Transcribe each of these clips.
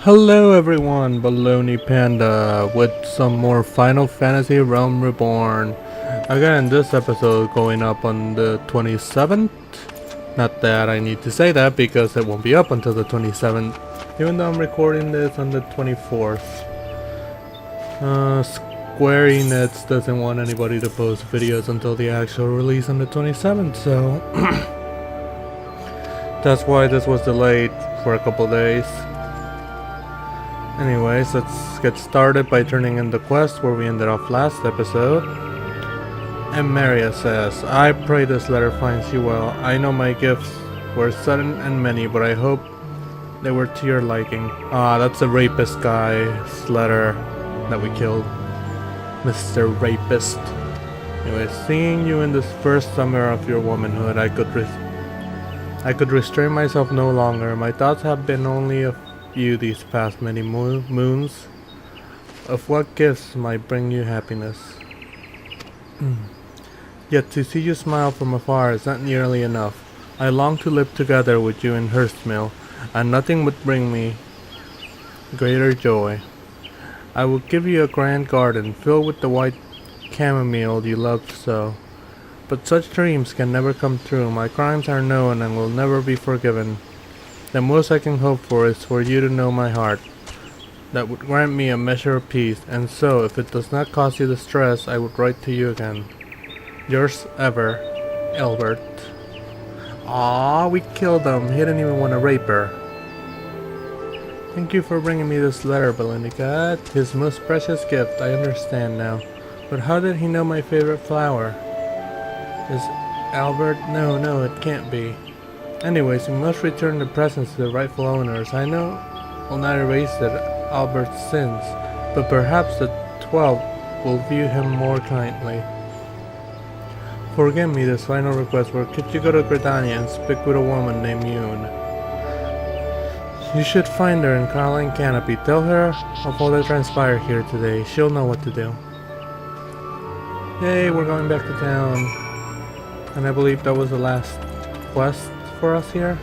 Hello everyone, Baloney Panda with some more Final Fantasy Realm Reborn. Again, this episode going up on the 27th. Not that I need to say that because it won't be up until the 27th, even though I'm recording this on the 24th. Square Enix doesn't want anybody to post videos until the actual release on the 27th, so that's why this was delayed for a couple days. Anyways, let's get started by turning in the quest where we ended off last episode. And Maria says, I pray this letter finds you well. I know my gifts were sudden and many, but I hope they were to your liking. Ah, that's a rapist guy's letter that we killed. Mr. Rapist. Anyways, seeing you in this first summer of your womanhood, I could restrain myself no longer. My thoughts have been only of you these past many moons. Of what gifts might bring you happiness. Yet to see you smile from afar is not nearly enough. I long to live together with you in Hurstmill, and nothing would bring me greater joy. I will give you a grand garden filled with the white chamomile you loved so. But such dreams can never come true. My crimes are known and will never be forgiven. The most I can hope for is for you to know my heart. That would grant me a measure of peace, and so, if it does not cause you distress, I would write to you again. Yours ever, Albert. Aww, we killed him. He didn't even want to rape her. Thank you for bringing me this letter, Belenica. His most precious gift, I understand now. But how did he know my favorite flower? Is Albert? No, it can't be. Anyways, we must return the presents to the rightful owners. I know will not erase Albert's sins, but perhaps the 12 will view him more kindly. Forgive me this final request, where could you go to Gridania and speak with a woman named Yoon? You should find her in Caroline Canopy. Tell her of all that transpired here today. She'll know what to do. Yay, we're going back to town. And I believe that was the last quest for us here.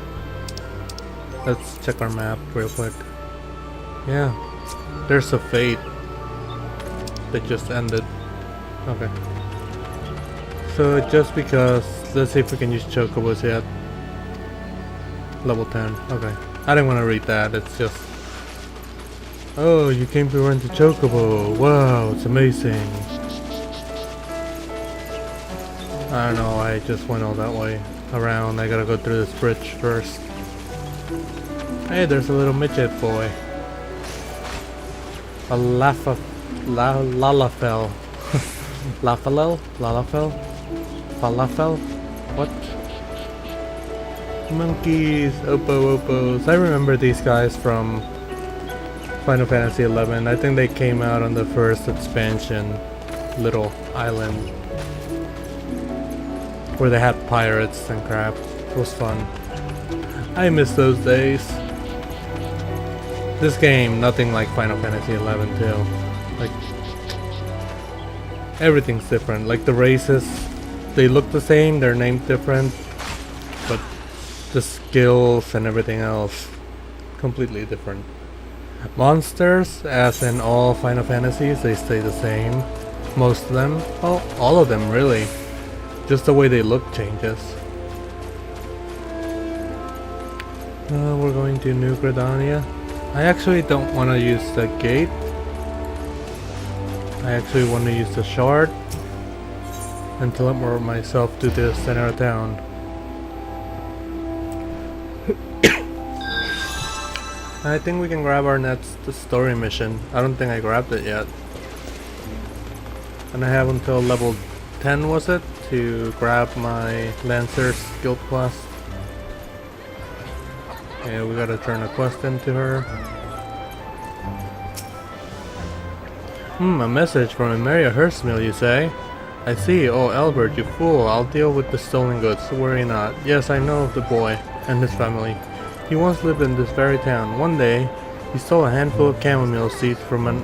Let's check our map real quick. Yeah, there's a fate that just ended. Okay. So just because, let's see if we can use chocobos yet. Level 10. Okay. I didn't want to read that. It's just, oh, you came to rent a chocobo. Wow, it's amazing. I don't know. I just went all that way around. I gotta go through this bridge first. Hey, there's a little midget boy. A lalafell. Lalafell? Falafel? What? Monkeys, opos. I remember these guys from Final Fantasy XI. I think they came out on the first expansion, Little Island, where they had pirates and crap. It was fun. I miss those days. This game, nothing like Final Fantasy XI too. Like, everything's different. Like the races, they look the same, they're named different, but the skills and everything else, completely different. Monsters, as in all Final Fantasies, they stay the same. Most of them, well, all of them really. Just the way they look changes. We're going to New Gridania. I actually don't want to use the gate. I actually want to use the shard and teleport myself to the center of town. I think we can grab our next story mission. I don't think I grabbed it yet. And I have until level 10, was it, to grab my Lancer's guild quest. Yeah, we gotta turn a quest into her. A message from Emeria Hurstmill, you say? I see. Oh, Albert, you fool. I'll deal with the stolen goods. Worry not. Yes, I know of the boy and his family. He once lived in this very town. One day, he stole a handful of chamomile seeds from an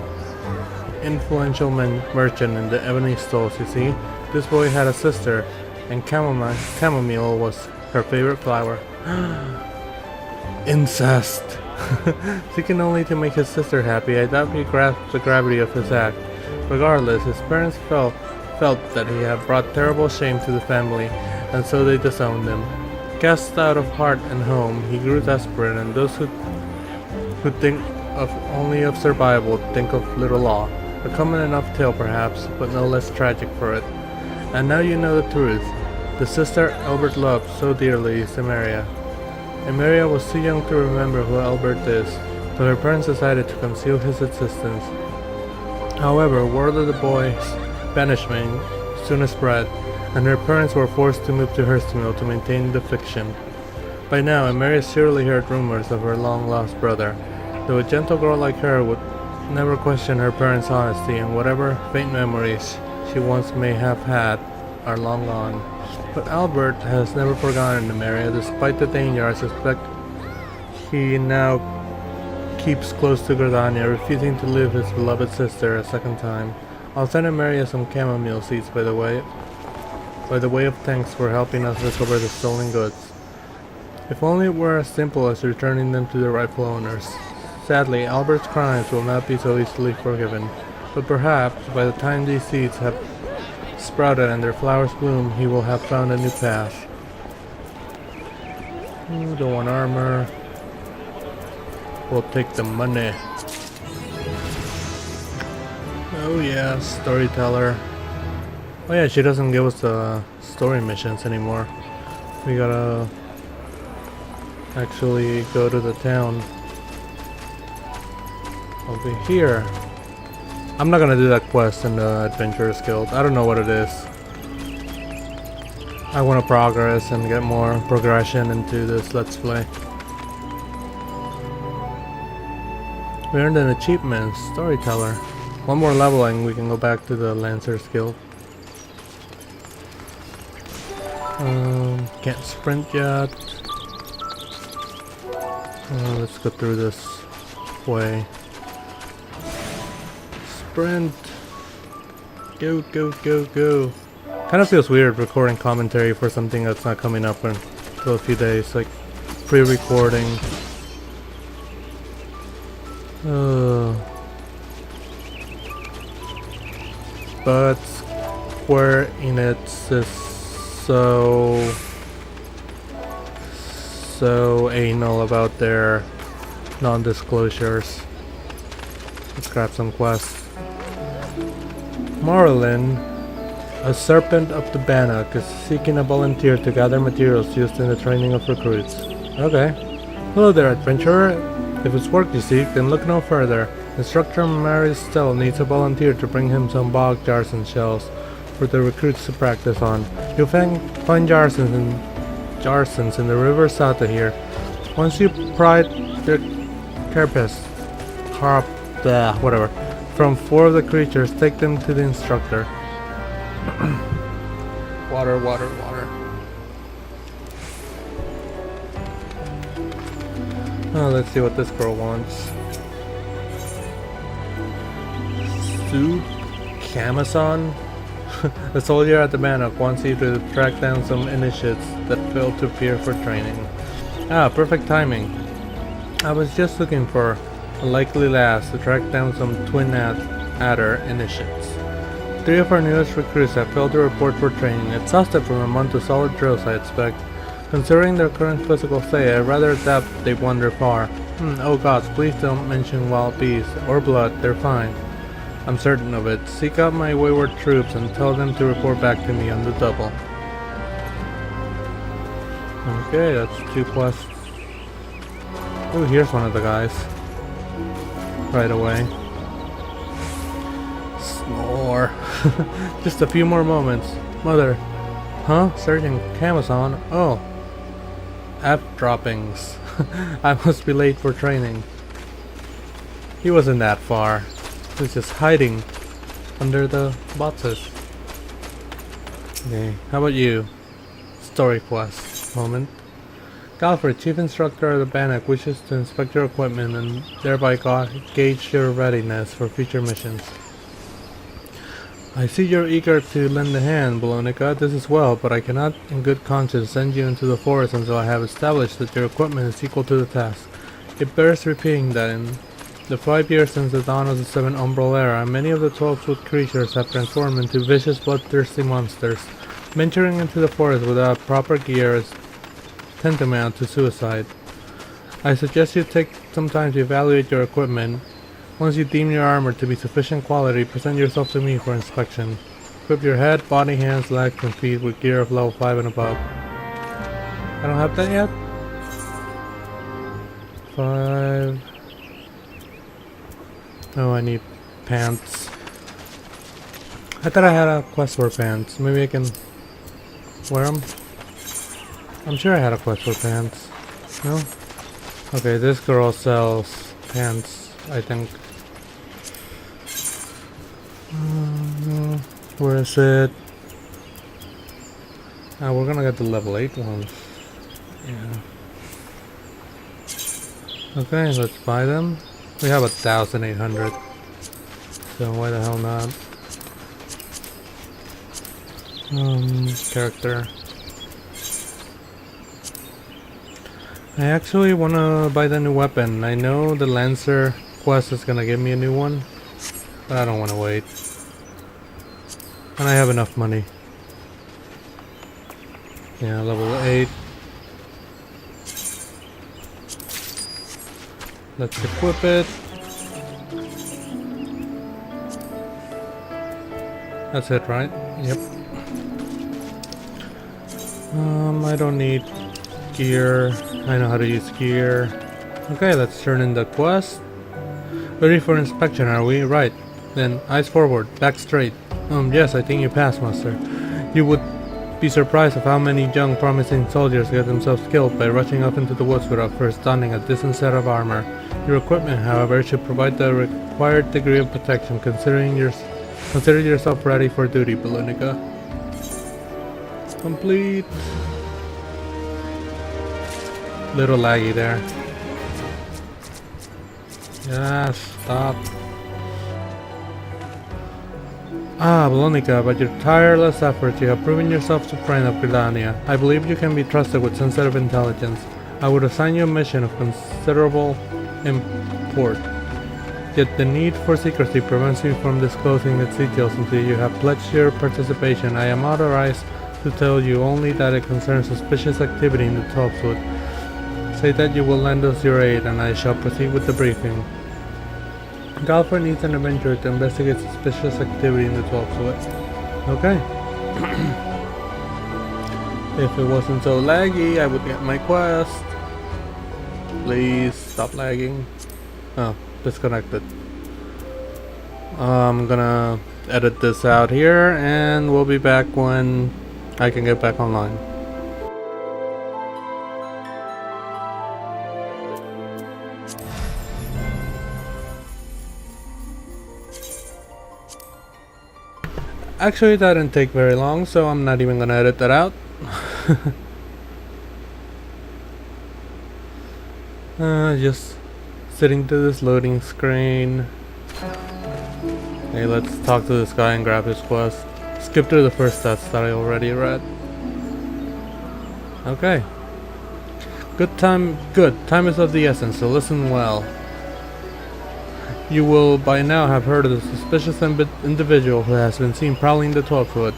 influential merchant in the ebony stalls, you see. This boy had a sister, and chamomile was her favorite flower. Incest. Seeking only to make his sister happy, I doubt he grasped the gravity of his act. Regardless, his parents felt that he had brought terrible shame to the family, and so they disowned him. Cast out of heart and home, he grew desperate, and those who think only of survival think of little law. A common enough tale perhaps, but no less tragic for it. And now you know the truth. The sister Albert loved so dearly is Emeria. Emeria was too young to remember who Albert is, so her parents decided to conceal his existence. However, word of the boy's banishment soon spread, and her parents were forced to move to Hurstmill to maintain the fiction. By now, Emeria surely heard rumors of her long-lost brother, though a gentle girl like her would never question her parents' honesty, and whatever faint memories she once may have had are long gone. But Albert has never forgotten Emeria, despite the danger. I suspect he now keeps close to Gardania, refusing to leave his beloved sister a second time. I'll send Emeria some chamomile seeds by the way of thanks for helping us recover the stolen goods. If only it were as simple as returning them to their rightful owners. Sadly, Albert's crimes will not be so easily forgiven, but perhaps by the time these seeds have sprouted and their flowers bloom, he will have found a new path. Ooh, don't want armor. We'll take the money. Oh yeah, storyteller. Oh yeah, she doesn't give us the story missions anymore. We gotta actually go to the town over here. I'm not gonna do that quest in the Adventurers Guild. I don't know what it is. I want to progress and get more progression into this Let's Play. We earned an achievement, Storyteller. One more leveling, we can go back to the Lancers Guild. Can't sprint yet. Let's go through this way. Sprint! Go, go, go, go! Kind of feels weird recording commentary for something that's not coming up until a few days, like pre-recording. But Square Enix is so anal about their non-disclosures. Let's grab some quests. Marlin, a serpent of the Bannock, is seeking a volunteer to gather materials used in the training of recruits. Okay. Hello there, adventurer. If it's work you seek, then look no further. Instructor Maristel needs a volunteer to bring him some bog jars and shells for the recruits to practice on. You'll find jarsons in the river south of here. Once you pry their carapace, from 4 of the creatures, take them to the instructor. Water, water, water. Oh, let's see what this girl wants. Sue Camason? The soldier at the Bannock wants you to track down some initiates that failed to appear for training. Ah, perfect timing. I was just looking for a likely lass to track down some twin adder initiates. 3 of our newest recruits have failed to report for training. Exhausted from a month of solid drills, I expect. Considering their current physical state, I rather doubt they wander far. Oh gods, please don't mention wild beasts or blood, they're fine. I'm certain of it. Seek out my wayward troops and tell them to report back to me on the double. Okay, that's 2 quests. Oh, here's one of the guys. Right away. Snore. Just a few more moments. Mother. Huh? Sergeant Camason? Oh. App droppings. I must be late for training. He wasn't that far. He was just hiding under the boxes. Okay, how about you? Story quest. Moment. Galfred, Chief Instructor of the Bannock, wishes to inspect your equipment and thereby gauge your readiness for future missions. I see you're eager to lend a hand, Bolonica. This is well, but I cannot in good conscience send you into the forest until I have established that your equipment is equal to the task. It bears repeating that in the 5 years since the dawn of the 7th Umbral Era, many of the 12-foot creatures have transformed into vicious, bloodthirsty monsters. Venturing into the forest without proper gear is tantamount to suicide. I suggest you take some time to evaluate your equipment. Once you deem your armor to be sufficient quality, present yourself to me for inspection. Equip your head, body, hands, legs, and feet with gear of level 5 and above. I don't have that yet? 5... Oh, I need pants. I thought I had a quest for pants. Maybe I can wear them? I'm sure I had a quest for pants. No? Okay, this girl sells pants, I think. Where is it? We're gonna get the level 8 ones. Yeah. Okay, let's buy them. We have 1,800. So why the hell not? Character. I actually wanna buy the new weapon. I know the Lancer quest is gonna give me a new one, but I don't wanna wait. And I have enough money. Yeah, level 8. Let's equip it. That's it, right? Yep. I don't need gear. I know how to use gear. Okay, let's turn in the quest. Ready for inspection, are we? Right. Then, eyes forward, back straight. Yes, I think you passed, Master. You would be surprised of how many young, promising soldiers get themselves killed by rushing off into the woods without first donning a decent set of armor. Your equipment, however, should provide the required degree of protection. Consider yourself ready for duty, Belunica. Complete. Little laggy there. Yeah, stop. Belunica, by your tireless efforts, you have proven yourself supreme of Gridania. I believe you can be trusted with sensitive intelligence. I would assign you a mission of considerable import. Yet the need for secrecy prevents you from disclosing its details until you have pledged your participation. I am authorized to tell you only that it concerns suspicious activity in the 12-foot. Say that you will lend us your aid, and I shall proceed with the briefing. Galford needs an adventurer to investigate suspicious activity in the 12-foot. Okay. If it wasn't so laggy, I would get my quest. Please stop lagging. Oh, disconnected. I'm gonna edit this out here, and we'll be back when I can get back online. Actually, that didn't take very long, so I'm not even gonna edit that out. Just sitting to this loading screen. Hey, let's talk to this guy and grab his quest. Skip through the first stats that I already read. Okay. Good. Time is of the essence, so listen well. You will by now have heard of the suspicious individual who has been seen prowling the 12-foot,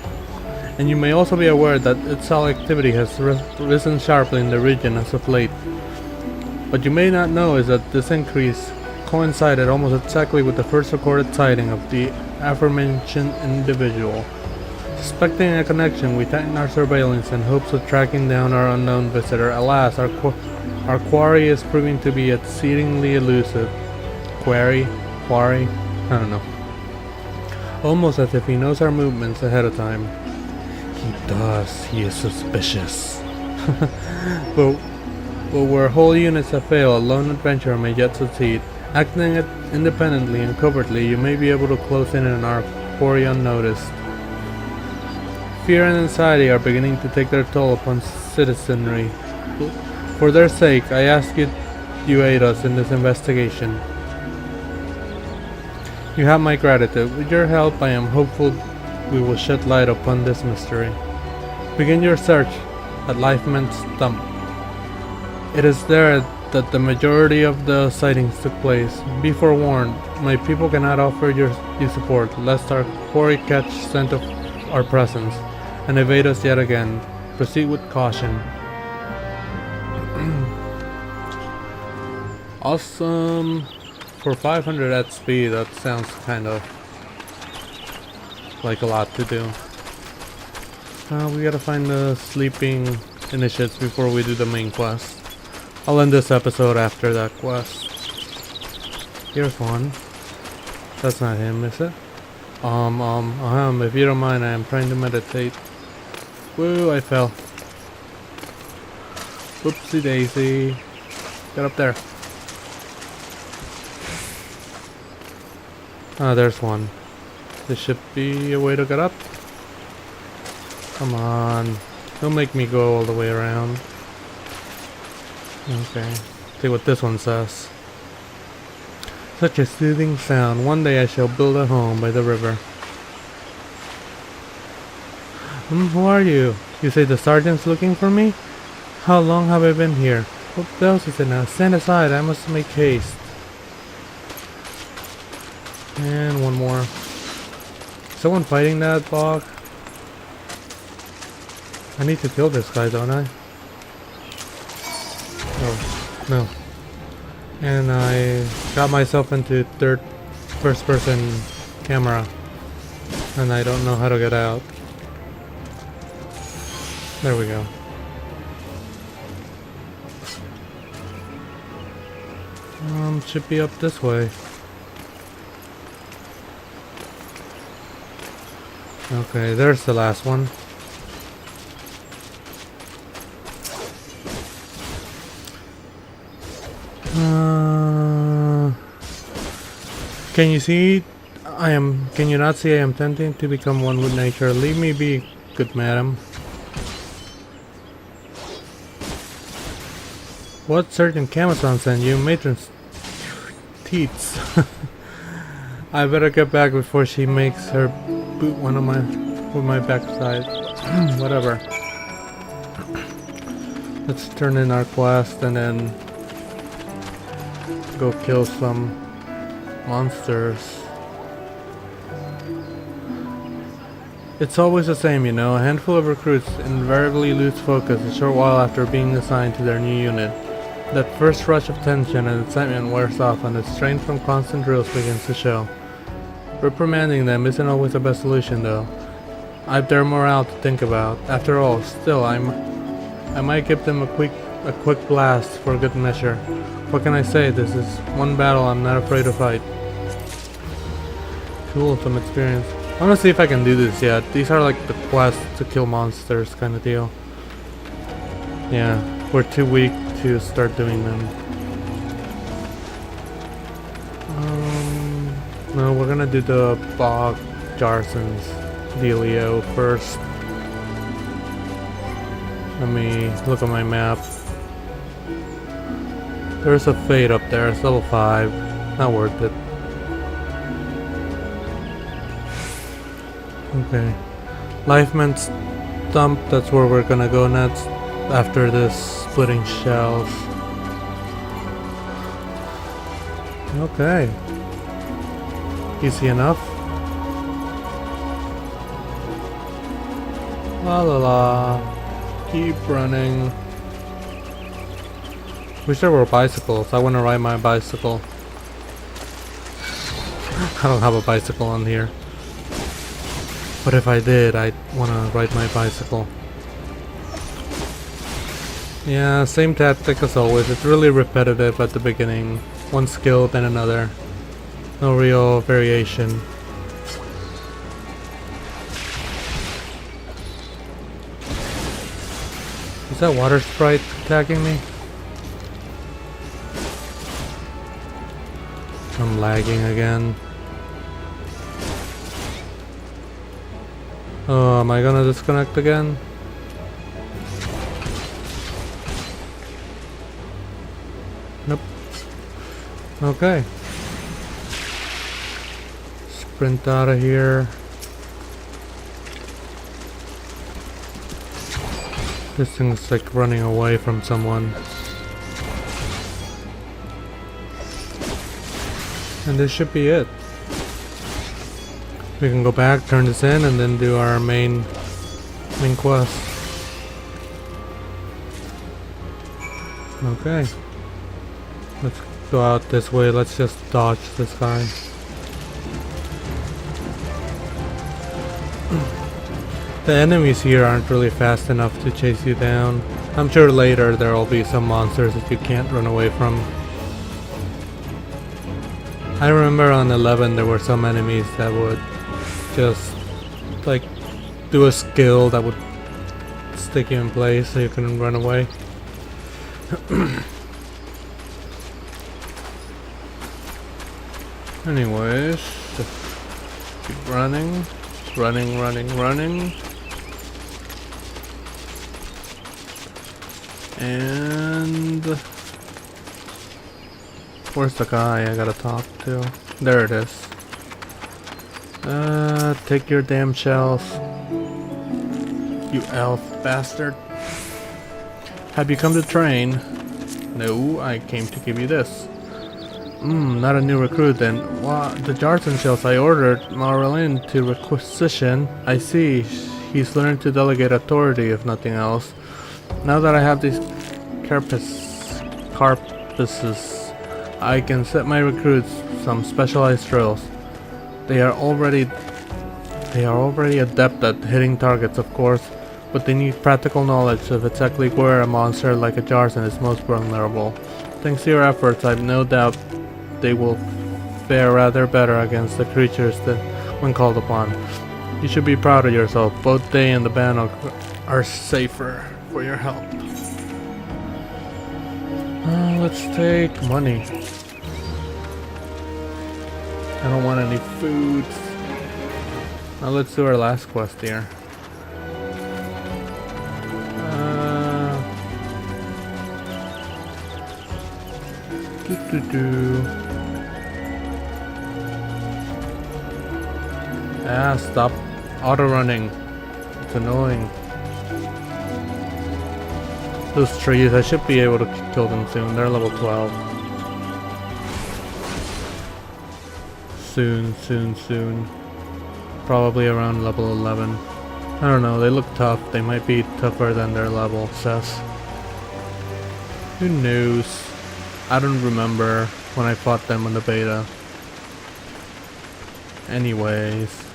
and you may also be aware that its cell activity has risen sharply in the region as of late. What you may not know is that this increase coincided almost exactly with the first recorded sighting of the aforementioned individual. Suspecting a connection, we tighten our surveillance in hopes of tracking down our unknown visitor. Alas, our quarry is proving to be exceedingly elusive. Quarry? I don't know. Almost as if he knows our movements ahead of time. He does. He is suspicious. But where whole units have failed, a lone adventurer may yet succeed. Acting independently and covertly, you may be able to close in on our quarry unnoticed. Fear and anxiety are beginning to take their toll upon citizenry. For their sake, I ask you aid us in this investigation. You have my gratitude. With your help, I am hopeful we will shed light upon this mystery. Begin your search at Lifeman's Dump. It is there that the majority of the sightings took place. Be forewarned, my people cannot offer you support, lest our quarry catch scent of our presence and evade us yet again. Proceed with caution. Awesome. For 500 at speed, that sounds kind of like a lot to do. We gotta find the sleeping initiates before we do the main quest. I'll end this episode after that quest. Here's one. That's not him, is it? If you don't mind, I am trying to meditate. Woo, I fell. Whoopsie daisy. Get up there. Ah, there's one. This should be a way to get up. Come on. Don't make me go all the way around. Okay. See what this one says. Such a soothing sound. One day I shall build a home by the river. Who are you? You say the sergeant's looking for me? How long have I been here? What else is it now? Stand aside, I must make haste. And one more. Someone fighting that bog? I need to kill this guy, don't I? Oh, no. And I got myself into first person camera. And I don't know how to get out. There we go. Should be up this way. Okay, there's the last one. Can you see? Can you not see I am tempting to become one with nature? Leave me be, good madam. What Sergeant Camason sent you? Matron's teats. I better get back before she makes her boot one of with my backside. Whatever. Let's turn in our quest and then go kill some monsters. It's always the same, you know. A handful of recruits invariably lose focus a short while after being assigned to their new unit. That first rush of tension and excitement wears off and the strain from constant drills begins to show. Reprimanding them isn't always the best solution though. I've their morale to think about. After all, still I might give them a quick blast for good measure. What can I say? This is one battle I'm not afraid to fight. Cool, some experience. I wanna see if I can do this yet. These are like the quests to kill monsters kind of deal. Yeah, we're too weak to start doing them. No, we're gonna do the Bog Jarson's dealio first. Let me look at my map. There's a fate up there, it's level 5. Not worth it. Okay. Lifeman Stump, that's where we're gonna go next. After this splitting shells. Okay. Easy enough. La la la. Keep running. Wish there were bicycles. I want to ride my bicycle. I don't have a bicycle on here. But if I did, I'd want to ride my bicycle. Yeah, same tactic as always. It's really repetitive at the beginning. One skill, then another. No real variation. Is that water sprite attacking me? I'm lagging again. Oh, am I gonna disconnect again? Nope. Okay. Sprint out of here. This thing's like running away from someone. And this should be it. We can go back, turn this in, and then do our main quest. Okay. Let's go out this way. Let's just dodge this guy. The enemies here aren't really fast enough to chase you down. I'm sure later there will be some monsters that you can't run away from. I remember on 11 there were some enemies that would just like do a skill that would stick you in place so you couldn't run away. Anyways, just keep running. And where's the guy I gotta talk to? There it is. Take your damn shells, you elf bastard. Have you come to train? No, I came to give you this. Not a new recruit then. Wow, the jars and shells I ordered Marlin to requisition. I see. He's learned to delegate authority, if nothing else. Now that I have these carpusses, I can set my recruits some specialized drills. They are already adept at hitting targets, of course, but they need practical knowledge of exactly where a monster like a Jarson is most vulnerable. Thanks to your efforts, I've no doubt they will fare rather better against the creatures than when called upon. You should be proud of yourself. Both they and the band are safer for your help. Let's take money. I don't want any food. Now let's do our last quest here. Stop auto running. It's annoying. Those trees, I should be able to kill them soon. They're level 12. Soon. Probably around level 11. I don't know, they look tough. They might be tougher than their level says. Who knows? I don't remember when I fought them in the beta. Anyways.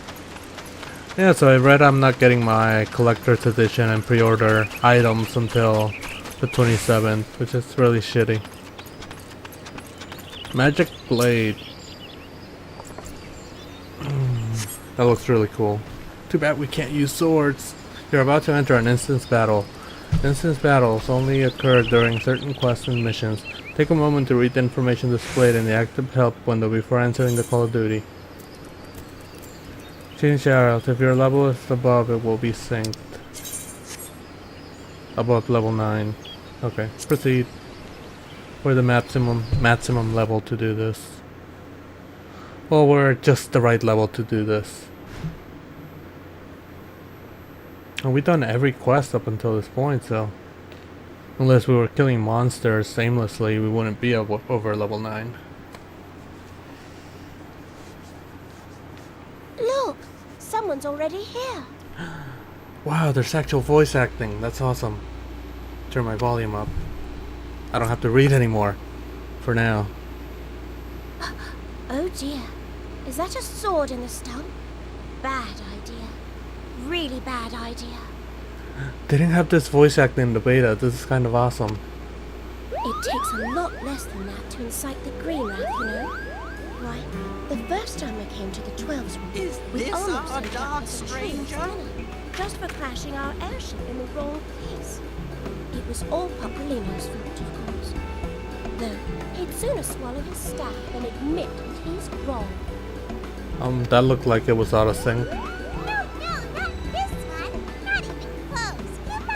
Yeah, so I read I'm not getting my collector's edition and pre-order items until the 27th, which is really shitty. Magic Blade. That looks really cool. Too bad we can't use swords. You're about to enter an instance battle. Instance battles only occur during certain quests and missions. Take a moment to read the information displayed in the active help window before answering the call of duty. Change arrows. If your level is above, it will be synced. Above level 9. Okay, proceed. We're the maximum level to do this. Well, we're just the right level to do this. And we've done every quest up until this point, so unless we were killing monsters aimlessly, we wouldn't be over level 9. Look! Someone's already here! Wow, there's actual voice acting. That's awesome. Turn my volume up. I don't have to read anymore. For now. Oh dear. Is that a sword in the stump? Bad idea. Really bad idea. They didn't have this voice acting in the beta. This is kind of awesome. It takes a lot less than that to incite the green wrath, you know? Why, the first time I came to the 12's room, we almost ended up as a stranger, just for crashing our airship in the wrong place. It was all Popolino's fault, of course. Though, he'd sooner swallow his staff than admit that he's wrong. That looked like it was out of sync. No, not this one. Not even close. Come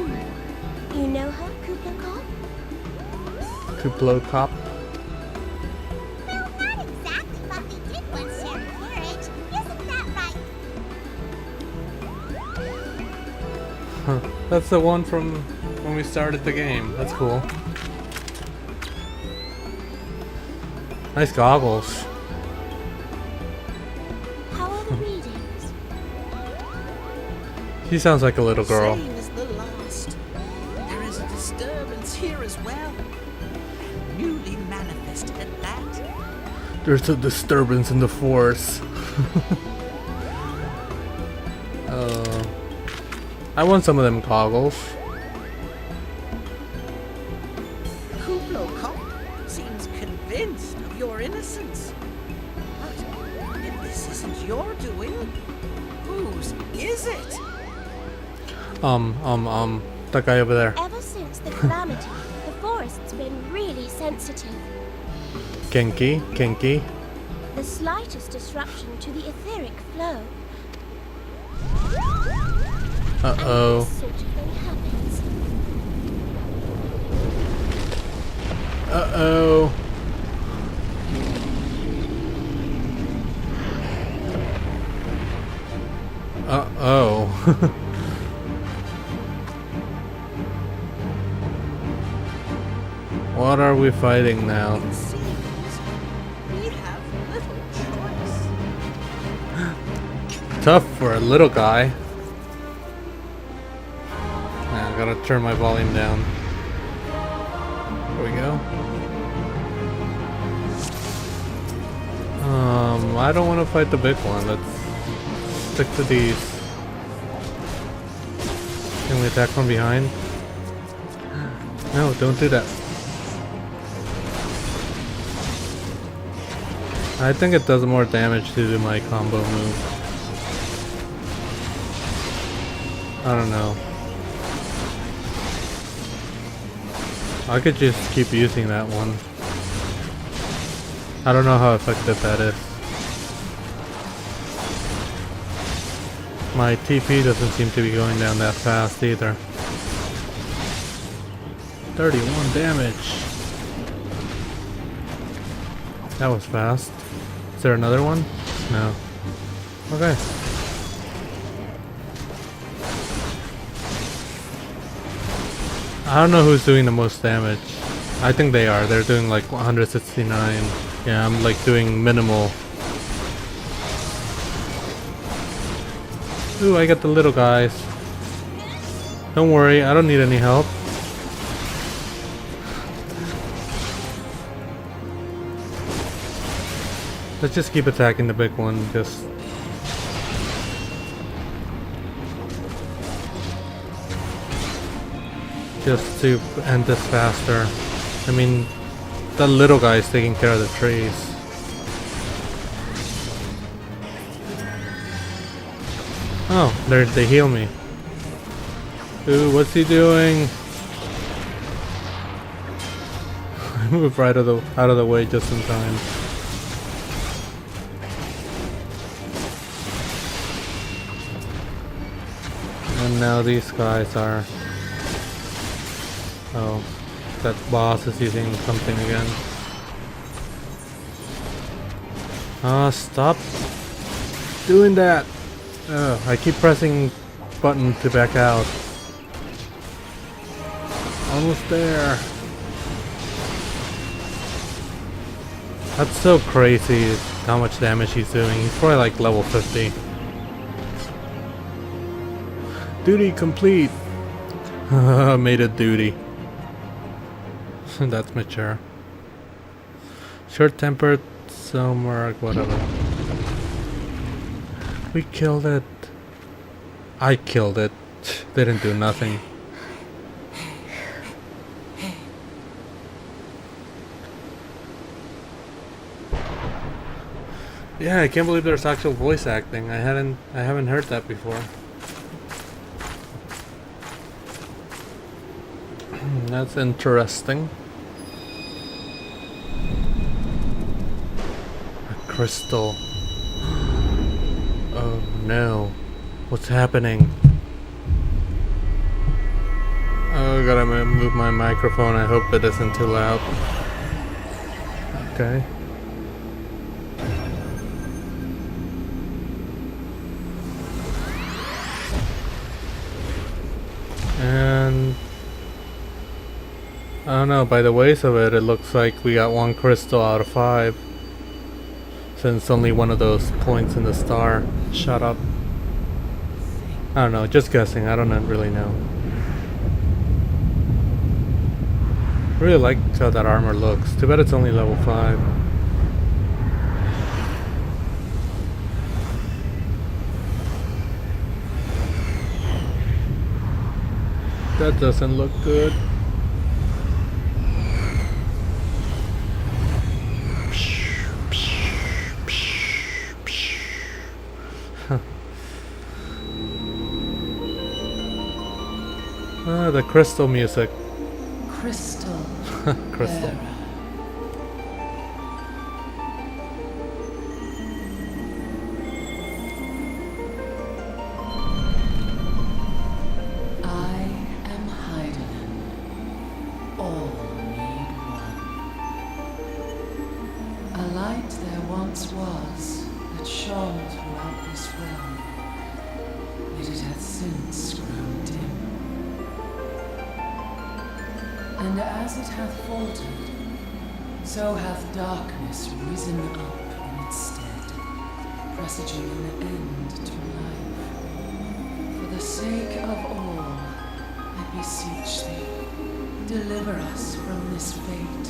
on. You know her, Kuplo Cop? Kuplo Cop? Well, not exactly, but we did once share a carriage. Isn't that right? Huh. That's the one from when we started the game. That's cool. Nice goggles. How are the readings? She sounds like a little girl. Same as the last. There is a disturbance here as well. Newly manifested at that. There's a disturbance in the force. I want some of them goggles. Kuplo Kop seems convinced of your innocence. But if this isn't your doing, whose is it? That guy over there. Ever since the calamity, the forest's been really sensitive. Kinky. The slightest disruption to the etheric flow. Uh-oh. And this sort of thing happens. Uh-oh. Uh-oh. What are we fighting now? It seems we have little choice. Tough for a little guy. Now I gotta turn my volume down. There we go. I don't want to fight the big one. Let's stick to these. Can we attack from behind? No, don't do that. I think it does more damage to do my combo move. I don't know. I could just keep using that one. I don't know how effective that is. My TP doesn't seem to be going down that fast either. 31 damage. That was fast. Is there another one? No. Okay. I don't know who's doing the most damage. I think they are. They're doing like 169. Yeah, I'm like doing minimal. Ooh, I got the little guys. Don't worry, I don't need any help. Let's just keep attacking the big one, just to end this faster. I mean, the little guy is taking care of the trees. Oh, they heal me. Ooh, what's he doing? I moved right out of the way just in time. And now these guys are... Oh, that boss is using something again. Stop doing that! I keep pressing button to back out. Almost there. That's so crazy how much damage he's doing. He's probably like level 50. Duty complete! Made it duty. That's mature. Short-tempered, somewhere, whatever. We killed it. I killed it. They didn't do nothing. Yeah, I can't believe there's actual voice acting. I haven't heard that before. That's interesting. A crystal. Oh no. What's happening? Oh, gotta move my microphone. I hope it isn't too loud. Okay. And I don't know, by the ways of it, it looks like we got 1 crystal out of 5. Since only one of those points in the star. Shut up. I don't know, just guessing, I don't really know. I really like how that armor looks. Too bad it's only level 5. That doesn't look good. The crystal music. Crystal. Crystal. Bearer. I am Heidelin. All need one. A light there once was that shone throughout this realm, yet it hath since grown dim. And as it hath faltered, so hath darkness risen up in its stead, presaging an end to life. For the sake of all, I beseech thee, deliver us from this fate.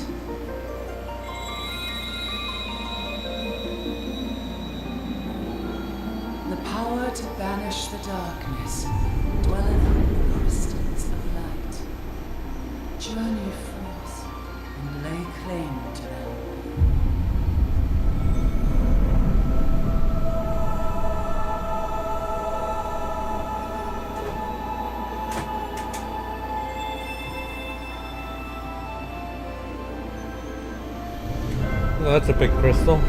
The power to banish the darkness dwelleth in the crystals of light. Journey forth and lay claim to them. Well, that's a big crystal.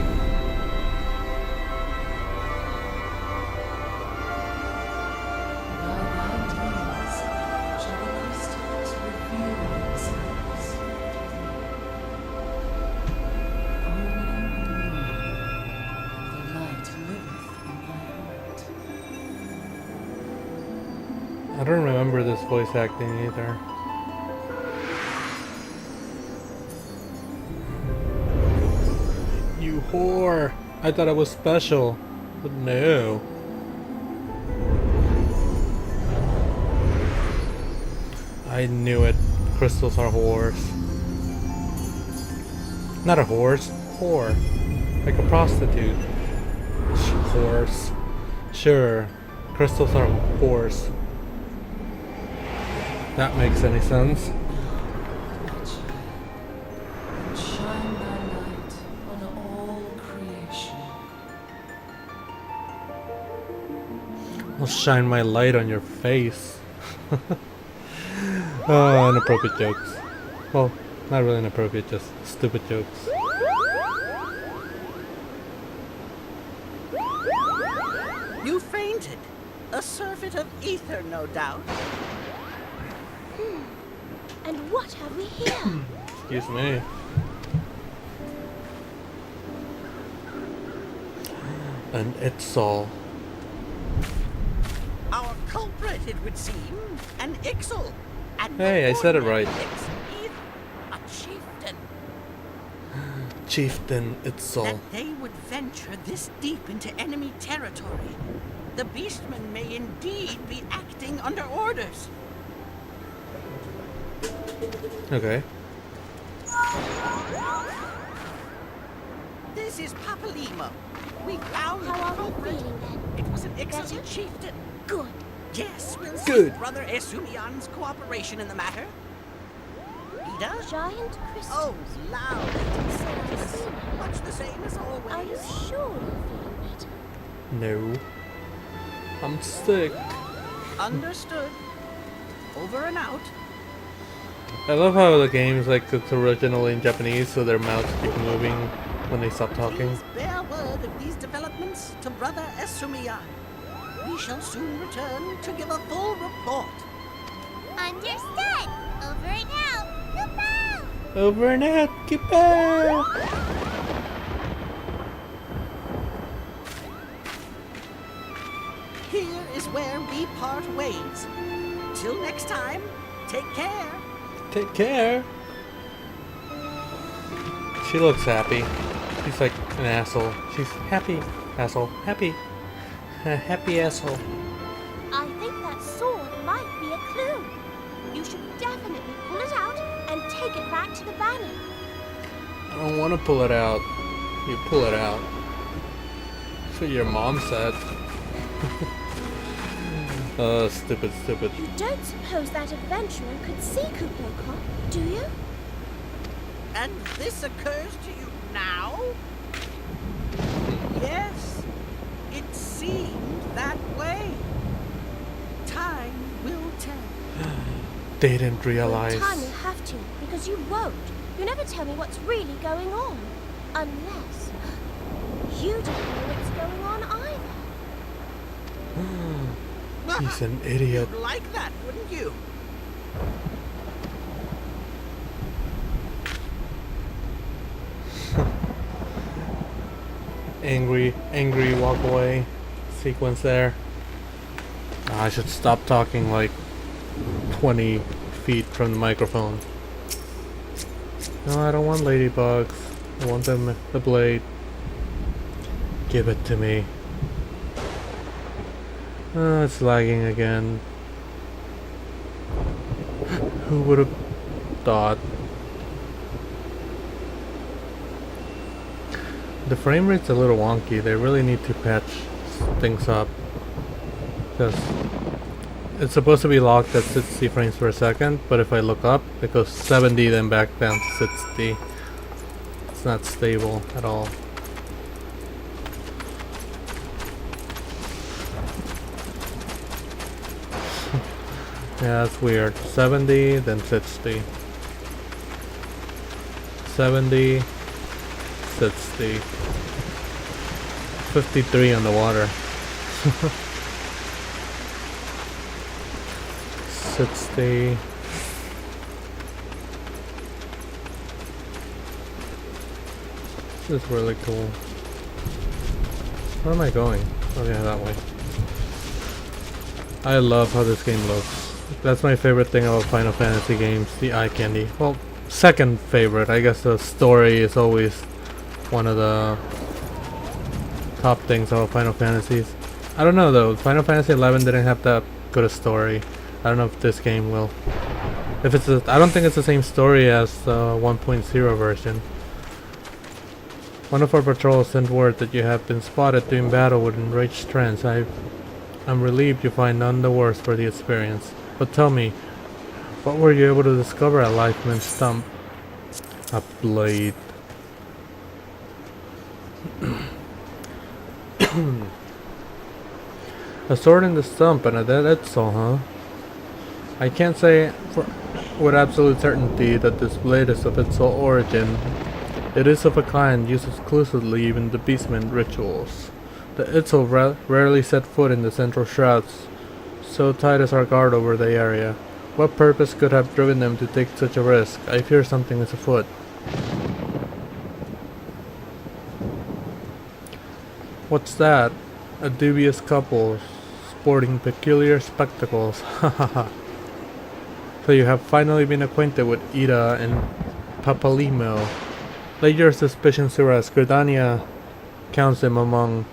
I don't remember this voice acting either. You whore! I thought I was special, but no. I knew it. Crystals are whores. Not a horse, whore. Like a prostitute. Horse. Sure, crystals are whores. That makes any sense. Shine thy light on all creation. I'll shine my light on your face. Oh, inappropriate jokes. Well, not really inappropriate, just stupid jokes. You fainted. A surfeit of ether, no doubt. And what have we here? Excuse me. And it's all. Our culprit, it would seem, an Ixal. And Hey, I said it right. A chieftain. Chieftain, it's all. That they would venture this deep into enemy territory. The beastmen may indeed be acting under orders. Okay. This is Papalimo. We found the How are we culprit. feeling then? It was an Ixal Better? chieftain. Good. Yes, we'll Good. seek Brother Esumian's cooperation in the matter. Peter? Giant crystals. Oh, loud. So I see. Much the same as always. Are you sure you're feeling better? No. I'm sick. Understood. Over and out. I love how the game's like it's originally in Japanese, so their mouths keep moving when they stop talking. Please bear word of these developments to Brother Esumian. We shall soon return to give a full report. Understood. Over and out. Goodbye. Over and out. Goodbye. Here is where we part ways. Till next time, take care. Take care. She looks happy. She's like an asshole. She's happy. Asshole. Happy. Happy asshole. I think that sword might be a clue. You should definitely pull it out and take it back to the banner. I don't want to pull it out. You pull it out. That's what your mom said. Stupid, stupid. You don't suppose that adventurer could see Kublai, do you? And this occurs to you now? Yes, it seemed that way. Time will tell. They didn't Well, realize. time will have to, because you won't. You never tell me what's really going on. Unless you don't know what's going on either. He's an idiot. You'd like that, wouldn't you? Angry walk away sequence there. I should stop talking like 20 feet from the microphone. No, I don't want ladybugs. I want them, the blade. Give it to me. It's lagging again. Who would have thought? The frame rate's a little wonky. They really need to patch things up. Because it's supposed to be locked at 60 frames per second, but if I look up, it goes 70 then back down to 60. It's not stable at all. Yeah, that's weird. 70, then 60. 70, 60. 53 on the water. 60. This is really cool. Where am I going? Oh yeah, that way. I love how this game looks. That's my favorite thing about Final Fantasy games, the eye candy. Well, second favorite. I guess the story is always one of the top things about Final Fantasies. I don't know though, Final Fantasy XI didn't have that good a story. I don't know if this game will. If it's I don't think it's the same story as the 1.0 version. One of our patrols sent word that you have been spotted doing battle with enraged trends. I'm relieved you find none the worse for the experience. But tell me, what were you able to discover at Lifeman's Stump? A blade. A sword in the stump and a dead Etzel, huh? I can't say with absolute certainty that this blade is of Etzel origin. It is of a kind used exclusively in debasement rituals. The Etzel rarely set foot in the central shrouds, so tight is our guard over the area. What purpose could have driven them to take such a risk? I fear something is afoot. What's that? A dubious couple, sporting peculiar spectacles. Hahaha. So you have finally been acquainted with Ida and Papalimo. Lay your suspicions to rest. Gridania counts them among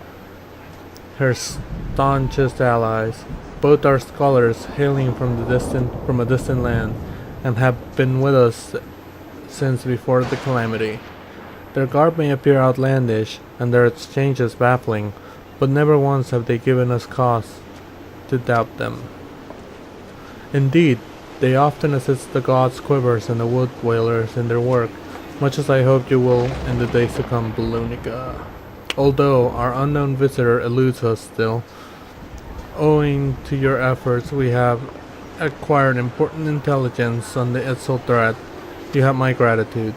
her staunchest allies. Both are scholars hailing from a distant land, and have been with us since before the calamity. Their garb may appear outlandish, and their exchanges baffling, but never once have they given us cause to doubt them. Indeed, they often assist the gods' quivers and the wood whalers in their work, much as I hope you will in the days to come, Belunica. Although our unknown visitor eludes us still, owing to your efforts, we have acquired important intelligence on the Etzel threat. You have my gratitude.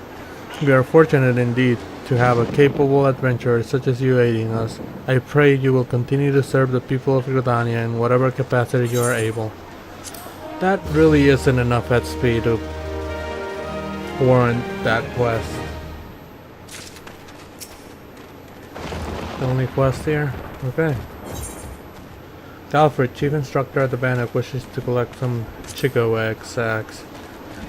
We are fortunate indeed to have a capable adventurer such as you aiding us. I pray you will continue to serve the people of Gridania in whatever capacity you are able. That really isn't enough XP to warrant that quest. The only quest here? Okay. Alfred, chief instructor at the Bannock, wishes to collect some Chico egg sacks.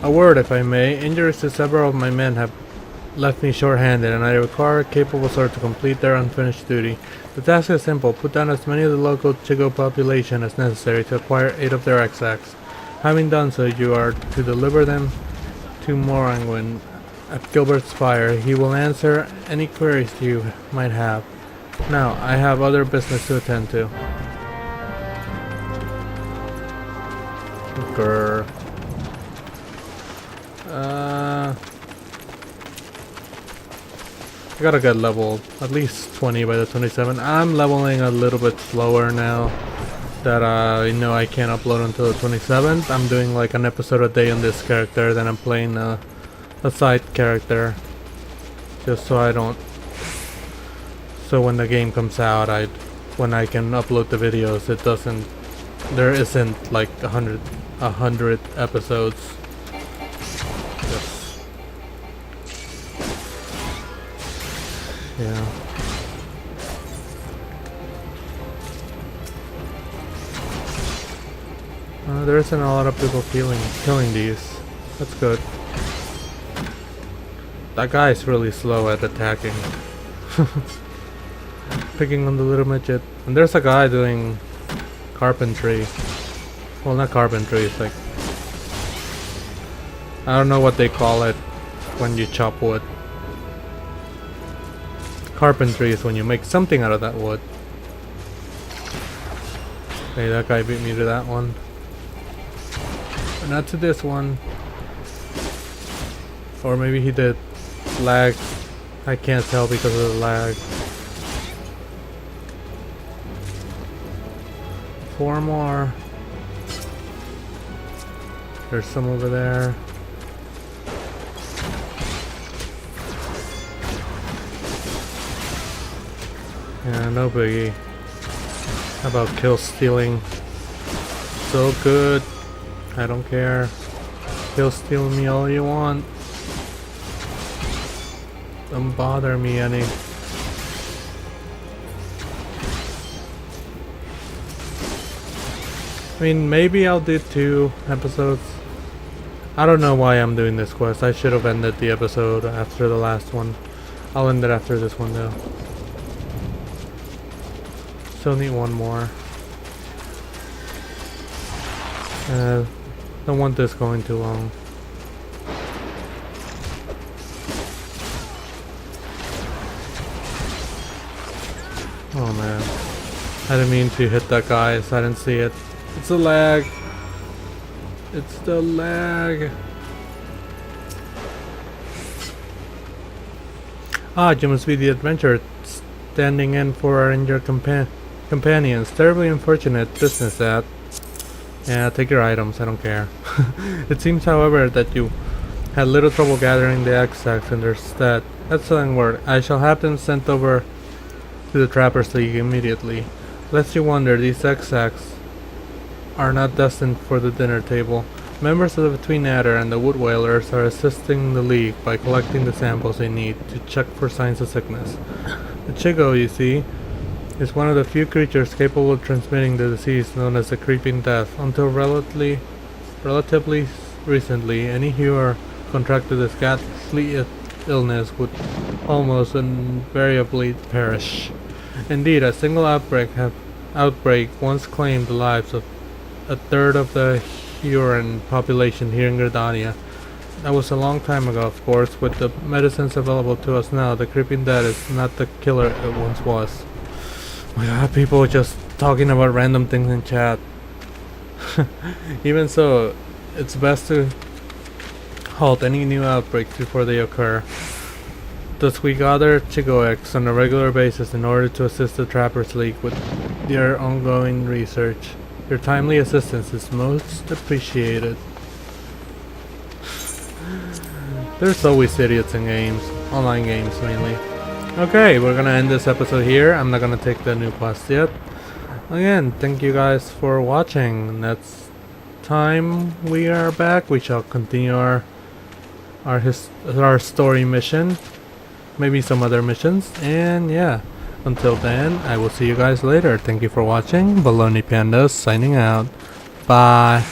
A word, if I may. Injuries to several of my men have left me short-handed, and I require a capable sword to complete their unfinished duty. The task is simple: put down as many of the local Chigo population as necessary to acquire 8 of their XX. Having done so, you are to deliver them to Moranguin at Gilbert's Fire. He will answer any queries you might have. Now, I have other business to attend to. Grr. I gotta get leveled at least 20 by the 27. I'm leveling a little bit slower now that I know I can't upload until the 27th. I'm doing like an episode a day on this character, then I'm playing a side character, just so I don't. So when the game comes out, when I can upload the videos, it doesn't. There isn't like 100 episodes. Yeah. There isn't a lot of people killing these. That's good. That guy is really slow at attacking. Picking on the little midget. And there's a guy doing carpentry. Well, not carpentry, it's like, I don't know what they call it when you chop wood. Carpentry is when you make something out of that wood. Okay, that guy beat me to that one. But not to this one. Or maybe he did. Lag. I can't tell because of the lag. 4 more. There's some over there. Yeah, no biggie. How about kill stealing? So good. I don't care. Kill steal me all you want. Don't bother me any. I mean, maybe I'll do 2 episodes. I don't know why I'm doing this quest. I should have ended the episode after the last one. I'll end it after this one though. Still need 1 more. Don't want this going too long. Oh man. I didn't mean to hit that guy, so I didn't see it. It's the lag. It's the lag. Ah, you must be the adventurer standing in for our injured companions. Terribly unfortunate business that. Yeah, take your items, I don't care. It seems, however, that you had little trouble gathering the extracts in their stead. Excellent work. I shall have them sent over to the Trappers League immediately. Lest you wonder, these extracts are not destined for the dinner table. Members of the Between Adder and the Wood Whalers are assisting the League by collecting the samples they need to check for signs of sickness. The Chigo, you see, is one of the few creatures capable of transmitting the disease known as the Creeping Death. Until relatively recently, any who contracted this ghastly illness would almost invariably perish. Indeed, a single outbreak once claimed the lives of 1/3 of the Huron population here in Gridania. That was a long time ago, of course. With the medicines available to us now, the Creeping Death is not the killer it once was. My god, people just talking about random things in chat. Even so, it's best to halt any new outbreaks before they occur. Thus we gather Chigoex on a regular basis in order to assist the Trappers League with their ongoing research. Your timely assistance is most appreciated. There's always idiots in games, online games mainly. Okay, we're gonna end this episode here. I'm not gonna take the new quest yet. Again, thank you guys for watching. Next time we are back, we shall continue our story mission. Maybe some other missions. And yeah, until then, I will see you guys later. Thank you for watching. Baloney Pandas signing out. Bye.